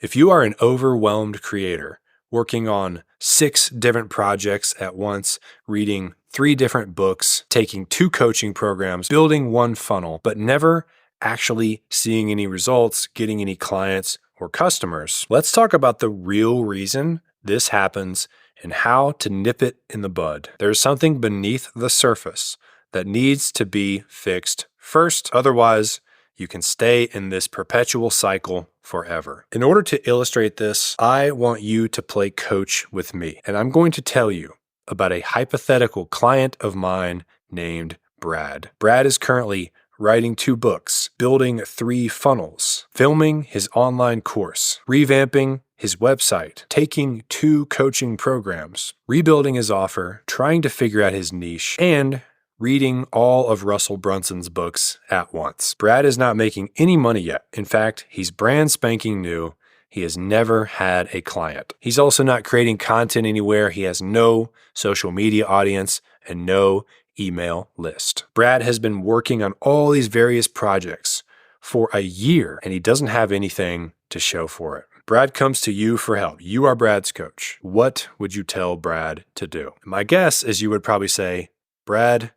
If you are an overwhelmed creator working on 6 different projects at once, reading 3 different books, taking 2 coaching programs, building 1 funnel, but never actually seeing any results, getting any clients or customers, let's talk about the real reason this happens and how to nip it in the bud. There's something beneath the surface that needs to be fixed first. Otherwise, you can stay in this perpetual cycle forever. In order to illustrate this, I want you to play coach with me, and I'm going to tell you about a hypothetical client of mine named Brad. Brad is currently writing 2 books, building 3 funnels, filming his online course, revamping his website, taking 2 coaching programs, rebuilding his offer, trying to figure out his niche, and reading all of Russell Brunson's books at once. Brad is not making any money yet. In fact, he's brand spanking new. He has never had a client. He's also not creating content anywhere. He has no social media audience and no email list. Brad has been working on all these various projects for a year, and he doesn't have anything to show for it. Brad comes to you for help. You are Brad's coach. What would you tell Brad to do? My guess is you would probably say, Brad,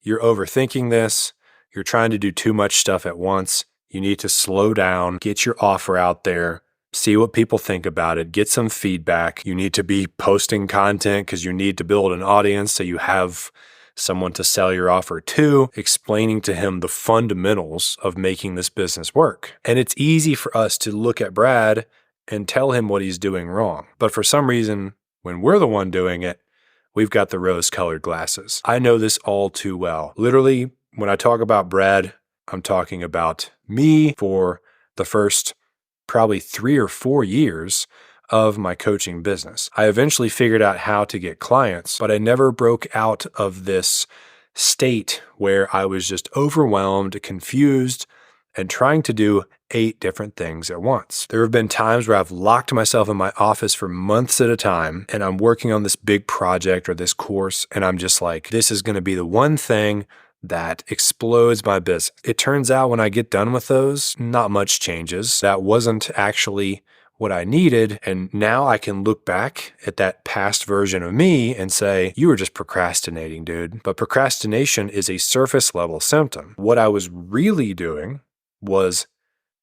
you're overthinking this. You're trying to do too much stuff at once. You need to slow down, get your offer out there, see what people think about it, get some feedback. You need to be posting content because you need to build an audience so you have someone to sell your offer to, explaining to him the fundamentals of making this business work. And it's easy for us to look at Brad and tell him what he's doing wrong. But for some reason, when we're the one doing it, we've got the rose-colored glasses. I know this all too well. Literally, when I talk about Brad, I'm talking about me for the first probably 3 or 4 years of my coaching business. I eventually figured out how to get clients, but I never broke out of this state where I was just overwhelmed, confused, and trying to do 8 different things at once. There have been times where I've locked myself in my office for months at a time, and I'm working on this big project or this course, and I'm just like, this is going to be the one thing that explodes my business. It turns out when I get done with those, not much changes. That wasn't actually what I needed. And now I can look back at that past version of me and say, you were just procrastinating, dude. But procrastination is a surface level symptom. What I was really doing was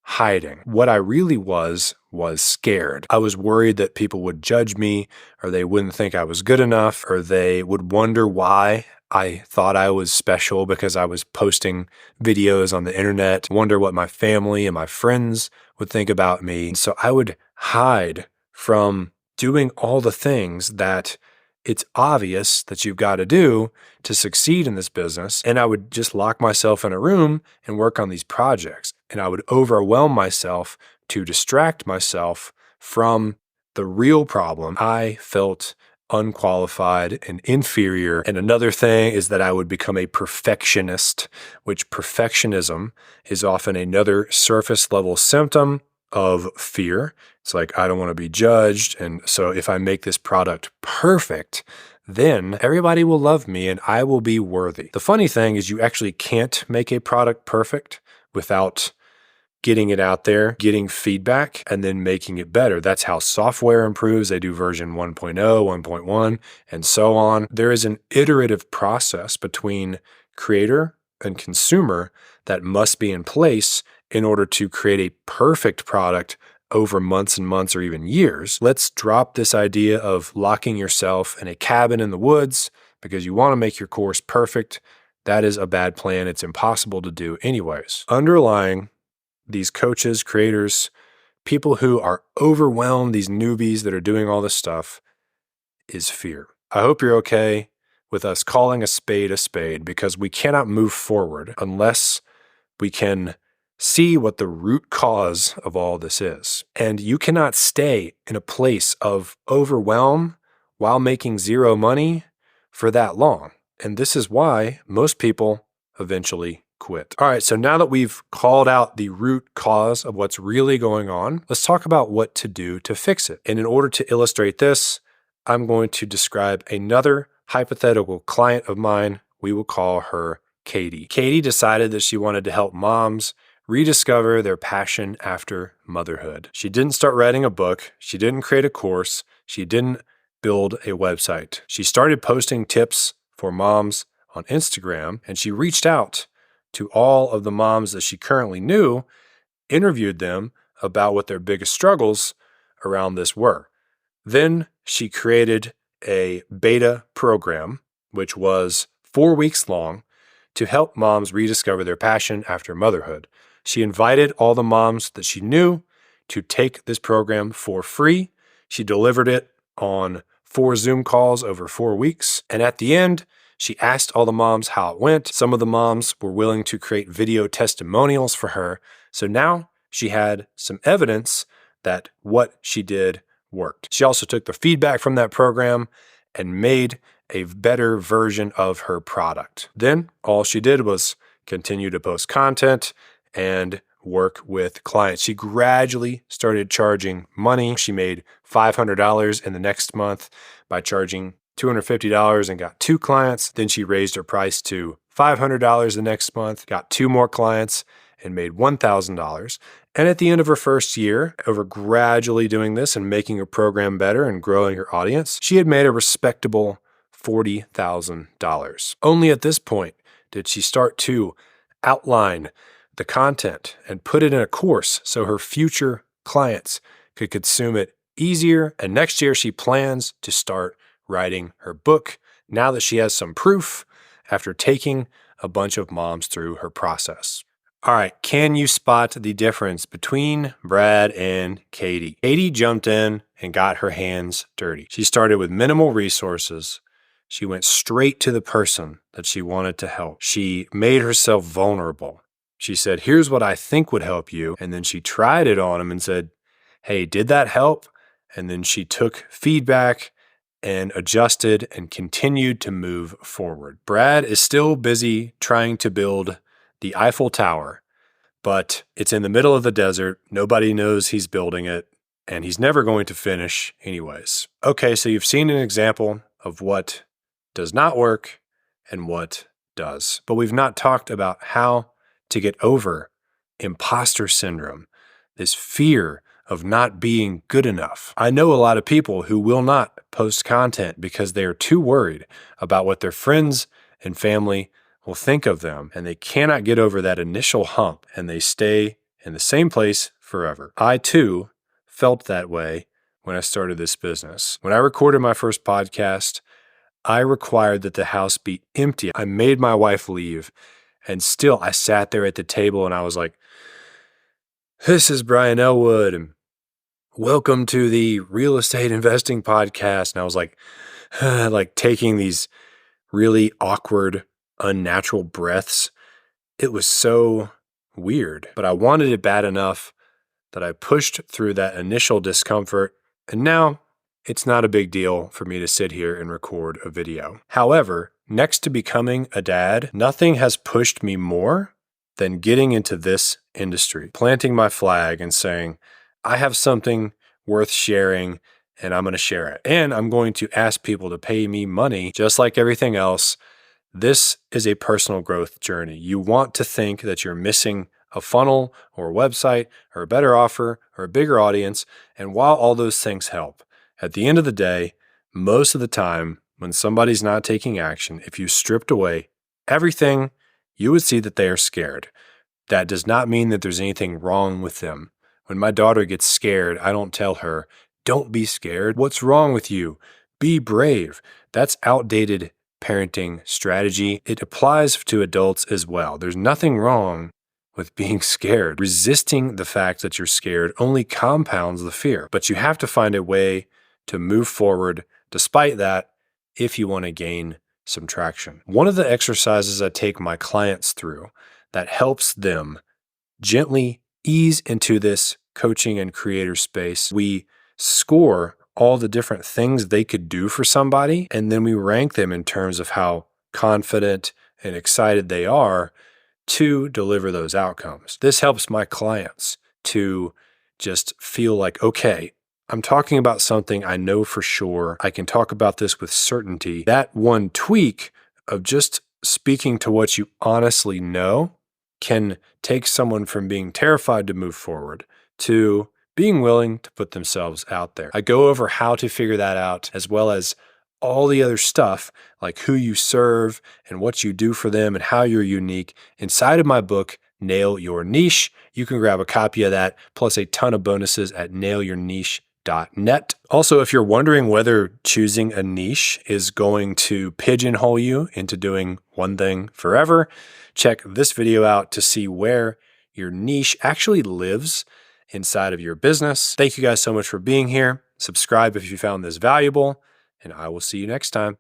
hiding. What I really was scared. I was worried that people would judge me, or they wouldn't think I was good enough, or they would wonder why I thought I was special because I was posting videos on the internet, wonder what my family and my friends would think about me. So I would hide from doing all the things that it's obvious that you've got to do to succeed in this business. And I would just lock myself in a room and work on these projects. And I would overwhelm myself to distract myself from the real problem. I felt unqualified and inferior. And another thing is that I would become a perfectionist, which perfectionism is often another surface level symptom of fear. It's like, I don't want to be judged. And so if I make this product perfect, then everybody will love me and I will be worthy. The funny thing is you actually can't make a product perfect without getting it out there, getting feedback, and then making it better. That's how software improves. They do version 1.0, 1.1, and so on. There is an iterative process between creator and consumer that must be in place in order to create a perfect product over months and months or even years. Let's drop this idea of locking yourself in a cabin in the woods because you want to make your course perfect. That is a bad plan. It's impossible to do anyways. Underlying these coaches, creators, people who are overwhelmed, these newbies that are doing all this stuff, is fear. I hope you're okay with us calling a spade because we cannot move forward unless we can see what the root cause of all this is. And you cannot stay in a place of overwhelm while making 0 money for that long. And this is why most people eventually quit. All right, so now that we've called out the root cause of what's really going on, let's talk about what to do to fix it. And in order to illustrate this, I'm going to describe another hypothetical client of mine. We will call her Katie. Katie decided that she wanted to help moms rediscover their passion after motherhood. She didn't start writing a book. She didn't create a course. She didn't build a website. She started posting tips for moms on Instagram, and she reached out to all of the moms that she currently knew, interviewed them about what their biggest struggles around this were. Then she created a beta program, which was 4 weeks long, to help moms rediscover their passion after motherhood. She invited all the moms that she knew to take this program for free. She delivered it on 4 Zoom calls over 4 weeks. And at the end, she asked all the moms how it went. Some of the moms were willing to create video testimonials for her. So now she had some evidence that what she did worked. She also took the feedback from that program and made a better version of her product. Then all she did was continue to post content and work with clients. She gradually started charging money. She made $500 in the next month by charging $250 and got 2 clients. Then she raised her price to $500 the next month, got 2 more clients, and made $1,000. And at the end of her first year, over gradually doing this and making her program better and growing her audience, she had made a respectable $40,000. Only at this point did she start to outline the content and put it in a course so her future clients could consume it easier. And next year, she plans to start writing her book now that she has some proof after taking a bunch of moms through her process. All right, can you spot the difference between Brad and Katie? Katie jumped in and got her hands dirty. She started with minimal resources. She went straight to the person that she wanted to help. She made herself vulnerable. She said, here's what I think would help you. And then she tried it on him and said, hey, did that help? And then she took feedback and adjusted and continued to move forward. Brad is still busy trying to build the Eiffel Tower, but it's in the middle of the desert. Nobody knows he's building it, and he's never going to finish anyways. Okay, so you've seen an example of what does not work and what does, but we've not talked about how to get over imposter syndrome, this fear of not being good enough. I know a lot of people who will not post content because they are too worried about what their friends and family will think of them, and they cannot get over that initial hump, and they stay in the same place forever. I too felt that way when I started this business. When I recorded my first podcast, I required that the house be empty. I made my wife leave, and still I sat there at the table and I was like, this is Brian Elwood, and welcome to the Real Estate Investing Podcast. And I was like taking these really awkward, unnatural breaths. It was so weird, but I wanted it bad enough that I pushed through that initial discomfort, and now it's not a big deal for me to sit here and record a video. However, next to becoming a dad, nothing has pushed me more than getting into this industry, planting my flag and saying, I have something worth sharing and I'm going to share it. And I'm going to ask people to pay me money just like everything else. This is a personal growth journey. You want to think that you're missing a funnel or a website or a better offer or a bigger audience. And while all those things help, at the end of the day, most of the time when somebody's not taking action, if you stripped away everything, you would see that they are scared. That does not mean that there's anything wrong with them. When my daughter gets scared, I don't tell her, don't be scared. What's wrong with you? Be brave. That's outdated parenting strategy. It applies to adults as well. There's nothing wrong with being scared. Resisting the fact that you're scared only compounds the fear, but you have to find a way to move forward despite that if you want to gain some traction. One of the exercises I take my clients through that helps them gently ease into this coaching and creator space, we score all the different things they could do for somebody, and then we rank them in terms of how confident and excited they are to deliver those outcomes. This helps my clients to just feel like, okay, I'm talking about something I know for sure. I can talk about this with certainty. That one tweak of just speaking to what you honestly know can take someone from being terrified to move forward to being willing to put themselves out there. I go over how to figure that out, as well as all the other stuff like who you serve and what you do for them and how you're unique inside of my book, Nail Your Niche. You can grab a copy of that, plus a ton of bonuses at nailyourniche.net. Also, if you're wondering whether choosing a niche is going to pigeonhole you into doing one thing forever, check this video out to see where your niche actually lives inside of your business. Thank you guys so much for being here. Subscribe if you found this valuable, and I will see you next time.